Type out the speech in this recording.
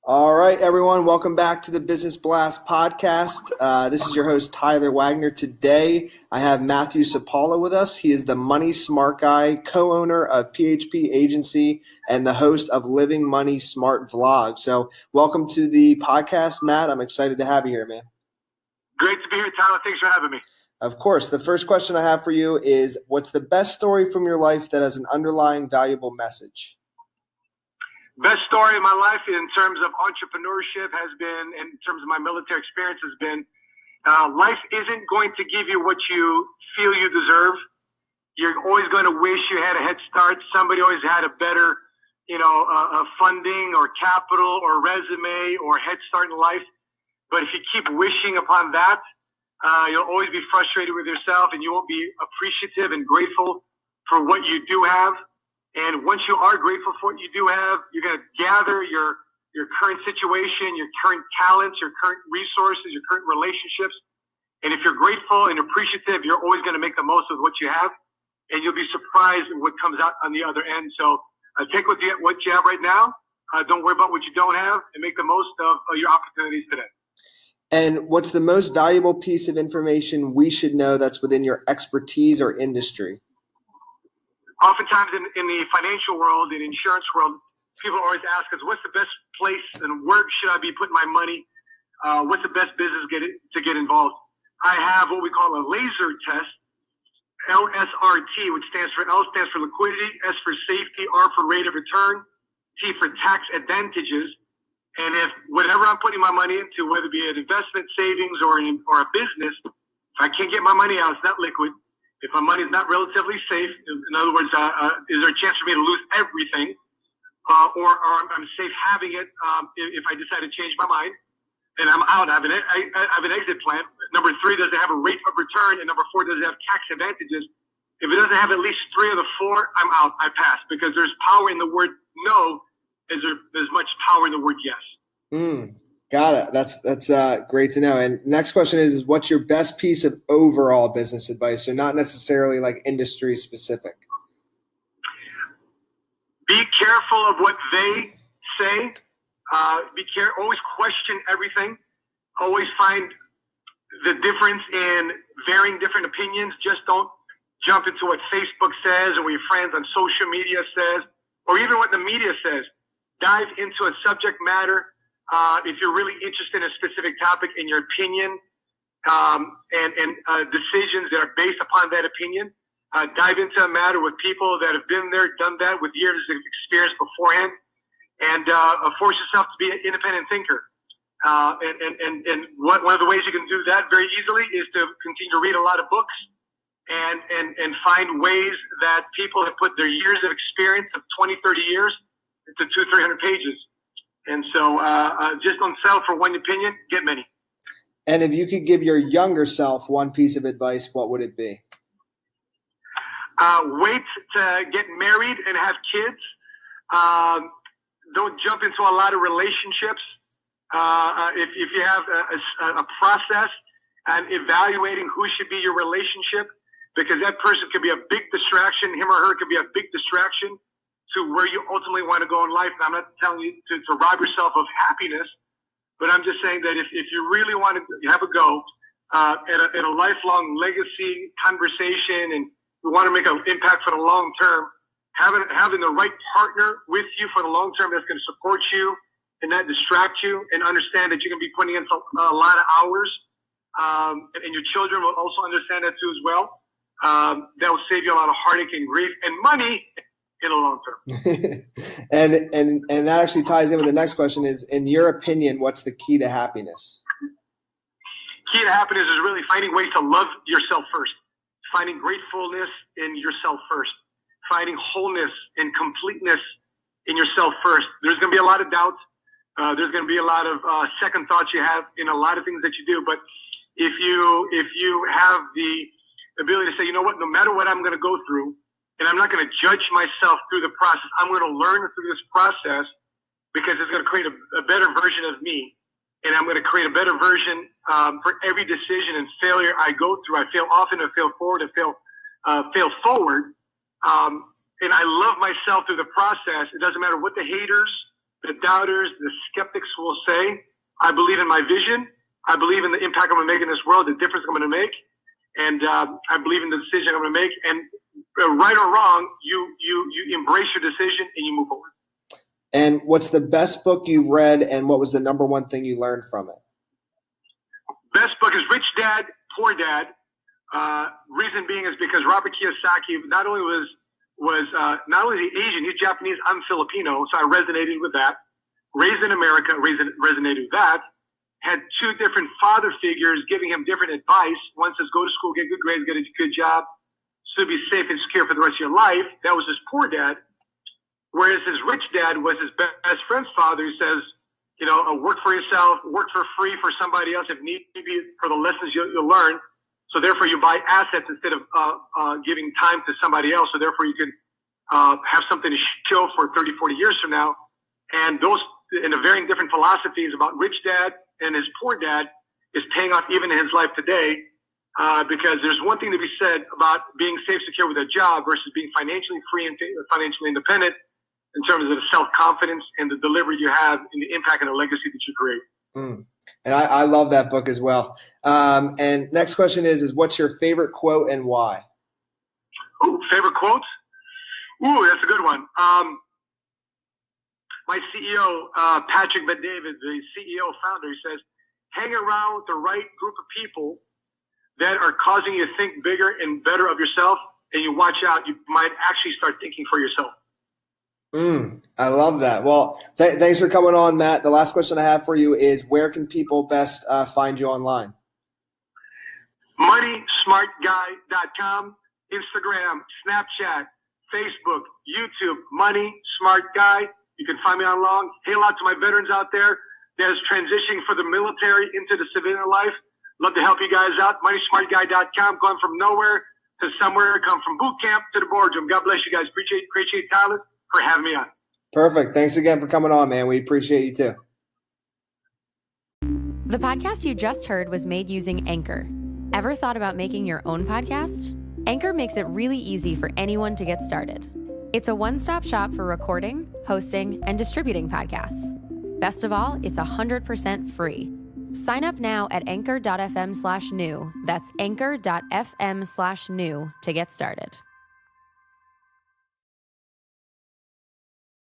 All right, everyone, welcome back to the Business Blast podcast. This is your host, Tyler Wagner. Today, I have Matthew Sapaula with us. He is the Money Smart Guy, co-owner of PHP Agency, and the host of Living Money Smart Vlog. So welcome to the podcast, Matt. I'm excited to have you here, man. Great to be here, Tyler. Thanks for having me. Of course. The first question I have for you is, what's the best story from your life that has an underlying valuable message? Best story in my life in terms of entrepreneurship has been, in terms of my military experience, has been life isn't going to give you what you feel you deserve. You're always going to wish you had a head start. Somebody always had a better, funding or capital or resume or head start in life. But if you keep wishing upon that, you'll always be frustrated with yourself and you won't be appreciative and grateful for what you do have. And once you are grateful for what you do have, you're going to gather your current situation, your current talents, your current resources, your current relationships. And if you're grateful and appreciative, you're always going to make the most of what you have. And you'll be surprised at what comes out on the other end. So take what you have right now. Don't worry about what you don't have and make the most of your opportunities today. And what's the most valuable piece of information we should know that's within your expertise or industry? Oftentimes in the financial world, in insurance world, people always ask us, what's the best place and where should I be putting my money? What's the best business to get involved? I have what we call a laser test, LSRT, which stands for liquidity, S for safety, R for rate of return, T for tax advantages. And if whatever I'm putting my money into, whether it be an investment, savings, or a business, if I can't get my money out, it's not liquid. If my money is not relatively safe, in other words, is there a chance for me to lose everything, or I'm safe having it if I decide to change my mind and I'm out? I have an exit plan. Number 3, does it have a rate of return? And number 4, does it have tax advantages? If it doesn't have at least 3 of the 4, I'm out. I pass, because there's power in the word no as there's much power in the word yes. Got it. That's great to know. And next question is what's your best piece of overall business advice? So not necessarily like industry specific. Be careful of what they say. Always question everything. Always find the difference in varying different opinions. Just don't jump into what Facebook says or what your friends on social media says, or even what the media says. Dive into a subject matter. If you're really interested in a specific topic, in your opinion, and decisions that are based upon that opinion, dive into a matter with people that have been there, done that, with years of experience beforehand, and force yourself to be an independent thinker. And one of the ways you can do that very easily is to continue to read a lot of books and find ways that people have put their years of experience of 20, 30 years into 200-300 pages. And so just don't settle for one opinion, get many. And if you could give your younger self one piece of advice, what would it be? Wait to get married and have kids. Don't jump into a lot of relationships. If you have a process and evaluating who should be your relationship, because that person could be a big distraction, him or her could be a big distraction to where you ultimately want to go in life. And I'm not telling you to rob yourself of happiness, but I'm just saying that if you really want to have a go at a lifelong legacy conversation and you want to make an impact for the long term, having the right partner with you for the long term that's going to support you and not distract you, and understand that you're going to be putting in a lot of hours, and your children will also understand that too as well. That will save you a lot of heartache and grief and money in the long term. and that actually ties in with the next question is, in your opinion, what's the key to happiness? Key to happiness is really finding ways to love yourself first, finding gratefulness in yourself first, finding wholeness and completeness in yourself first. There's going to be a lot of doubt. There's going to be a lot of second thoughts you have in a lot of things that you do. But if you have the ability to say, you know what, no matter what I'm going to go through, and I'm not going to judge myself through the process. I'm going to learn through this process because it's going to create a better version of me. And I'm going to create a better version for every decision and failure I go through. I fail often, I fail forward, I fail forward. And I love myself through the process. It doesn't matter what the haters, the doubters, the skeptics will say, I believe in my vision. I believe in the impact I'm going to make in this world, the difference I'm going to make. And I believe in the decision I'm going to make. And right or wrong, you embrace your decision and you move forward. And what's the best book you've read, and what was the number one thing you learned from it? Best book is Rich Dad, Poor Dad. Reason being is because Robert Kiyosaki not only was not only is he Asian, he's Japanese, I'm Filipino, so I resonated with that. Raised in America, resonated with that. Had two different father figures giving him different advice. One says, go to school, get good grades, get a good job, so be safe and secure for the rest of your life. That was his poor dad. Whereas his rich dad was his best friend's father, who says, work for yourself, work for free for somebody else if need be for the lessons you'll learn. So therefore you buy assets instead of giving time to somebody else. So therefore you can have something to show for 30, 40 years from now. And those, in a varying different philosophies about rich dad and his poor dad, is paying off even in his life today. Because there's one thing to be said about being safe, secure with a job versus being financially free and financially independent in terms of the self-confidence and the delivery you have and the impact and the legacy that you create. And I love that book as well. And next question is what's your favorite quote and why? Oh, favorite quotes? Ooh, that's a good one. My CEO, Patrick Bet-David, the CEO founder, he says, hang around with the right group of people that are causing you to think bigger and better of yourself, and you watch out, you might actually start thinking for yourself. I love that. Well, thanks for coming on, Matt. The last question I have for you is where can people best find you online? MoneySmartGuy.com, Instagram, Snapchat, Facebook, YouTube, Money Smart Guy. You can find me online. Hail out to my veterans out there that is transitioning from the military into the civilian life. Love to help you guys out. MoneySmartGuy.com, going from nowhere to somewhere, come from boot camp to the boardroom. God bless you guys. Appreciate Tyler for having me on. Perfect. Thanks again for coming on, man. We appreciate you too. The podcast you just heard was made using Anchor. Ever thought about making your own podcast? Anchor makes it really easy for anyone to get started. It's a one-stop shop for recording, hosting, and distributing podcasts. Best of all, it's 100% free. Sign up now at anchor.fm/new. That's anchor.fm/new to get started.